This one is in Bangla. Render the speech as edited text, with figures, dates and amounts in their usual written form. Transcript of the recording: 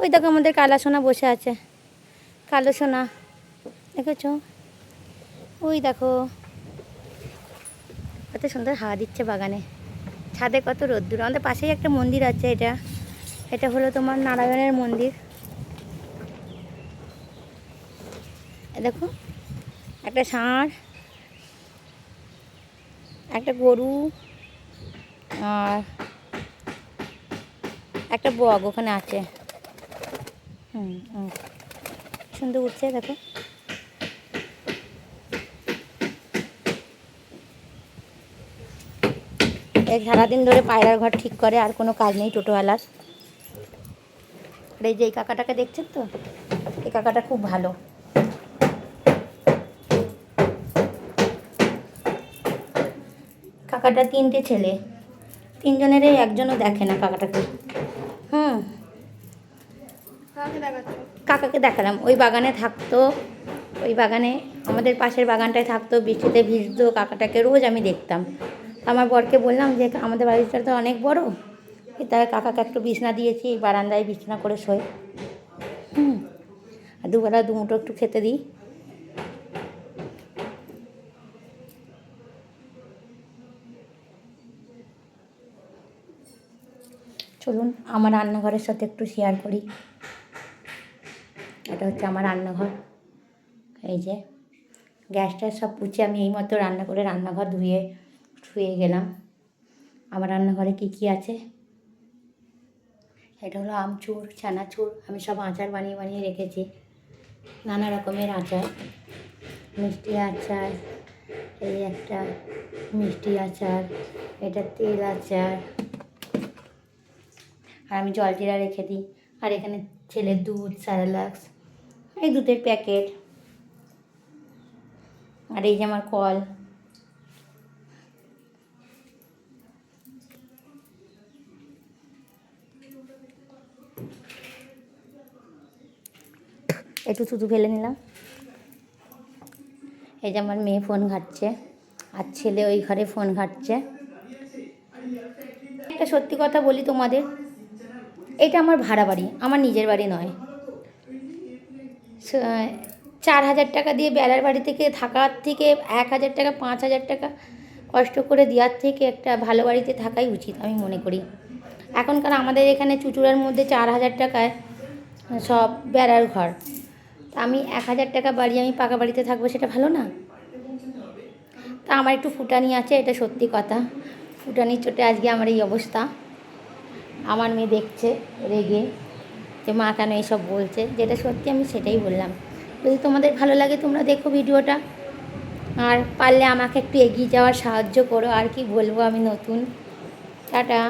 ওই দেখো আমাদের কালা সোনা বসে আছে, কালো সোনা দেখেছো? ওই দেখো কত সুন্দর হাওয়া দিচ্ছে বাগানে, ছাদে কত রোদ্দুর। আমাদের পাশেই একটা মন্দির আছে, এটা এটা হলো তোমার নারায়ণের মন্দির। দেখো একটা ষাঁড়, একটা গরু আর একটা বক ওখানে আছে। সুন্দর উঠছে দেখো। এই সারাদিন ধরে পায়রার ঘর ঠিক করে, আর কোনো কাজ নেই টোটোওয়ালার। আর এই যে এই কাকাটাকে দেখছেন তো, এই কাকাটা খুব ভালো। কাকাটা 3টে ছেলে, 3জনেরই একজনও দেখে না কাকাটাকে। কাকাকে দেখালাম, ওই বাগানে থাকতো, ওই বাগানে আমাদের পাশের বাগানটায় থাকতো, বৃষ্টিতে ভিজতো, কাকাটাকে রোজ আমি দেখতাম। আমার বরকে বললাম যে আমাদের বাড়িটা তো অনেক বড়, তাই কাকাকে একটু বিছনা দিয়েছি, বারান্দায় বিছনা করে শোয়। আর দুবেলা দুমুঠো একটু খেতে দিই। চলুন আমার রান্নাঘরের সাথে একটু শেয়ার করি। এটা হচ্ছে আমার রান্নাঘর। এই যে গ্যাসটা সব পুছে আমি এইমাত্র রান্না করে রান্নাঘর ধুয়ে শুয়ে গেলাম। আমার রান্নাঘরে কী কী আছে, এটা হলো আমচুর, চানাচুর, আমি সব আচার বানিয়ে বানিয়ে রেখেছি, নানা রকমের আচার, মিষ্টি আচার, এই একটা মিষ্টি আচার, এটা তেল আচার, আর আমি জলজিরা রেখে দিই। আর এখানে ছেলের দুধ, স্যারেলাক্স, এই দুধের প্যাকেট, আর এই যে আমার কল। একটু থুতু ফেলে নিলাম। এই যে আমার মেয়ে ফোন ঘাঁটছে, আর ছেলে ওই ঘরে ফোন ঘাঁটছে। একটা সত্যি কথা বলি তোমাদের, এটা আমার ভাড়া বাড়ি, আমার নিজের বাড়ি নয়। 4,000 টাকা দিয়ে বেলার বাড়ি থেকে থাকার থেকে 1,000 টাকা 5,000 টাকা কষ্ট করে দেওয়ার থেকে একটা ভালো বাড়িতে থাকাই উচিত আমি মনে করি। এখনকার আমাদের এখানে চুচুড়ার মধ্যে 4,000 টাকায় সব বেড়ার ঘর। আমি 1,000 টাকা বাড়ি আমি পাকা বাড়িতে থাকবো, সেটা ভালো না? তা আমার একটু ফুটানি আছে, এটা সত্যি কথা। ফুটানির চোটে আজকে আমার এই অবস্থা। আমার মেয়ে দেখছে রেগে যে মা কেন এইসব বলছে, যেটা সত্যি আমি সেটাই বললাম। যদি তোমাদের ভালো লাগে তোমরা দেখো ভিডিওটা, আর পারলে আমাকে একটু এগিয়ে যাওয়ার সাহায্য করো। আর কি বলবো, আমি নতুন। টাটা।